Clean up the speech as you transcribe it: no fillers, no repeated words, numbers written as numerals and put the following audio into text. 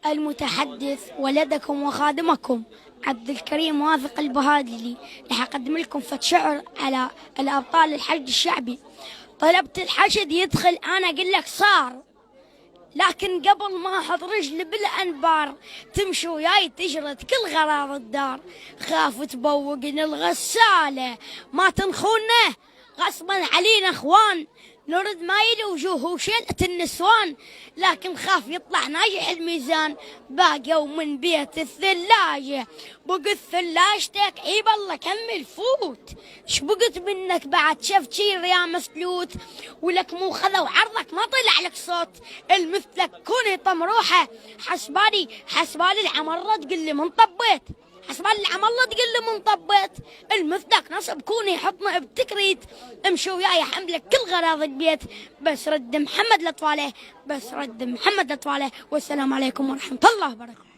المتحدث ولدكم وخادمكم عبد الكريم واثق البهادلي راح أقدم لكم فت شعر على الأبطال الحشد الشعبي. طلبت الحشد يدخل أنا أقول لك صار، لكن قبل ما أحط رجلي بالأنبار تمشي وياي تجرد كل غراض الدار. خاف تبوقني الغسالة ما تنخونه غصبا علينا اخوان، نرد ما يلي وجوه وشيلة النسوان، لكن خاف يطلع ناجح الميزان. باقوا من بيت الثلاجة بقت ثلاجتك عيب الله كمل فوت، شبقت منك بعد شفت شي يا مسلوت، ولك مو خذوا عرضك ما طلع لك صوت، المثلك كوني طمروحة حسبالي العمرة تقول لي من طبيت، حسبالي العمرة تقول لي من طبيت، المثلك نصب كوني حطنا بتكريت، امشي وياي حملك كل غراض البيت، بس رد محمد لطواله والسلام عليكم ورحمة الله وبركاته.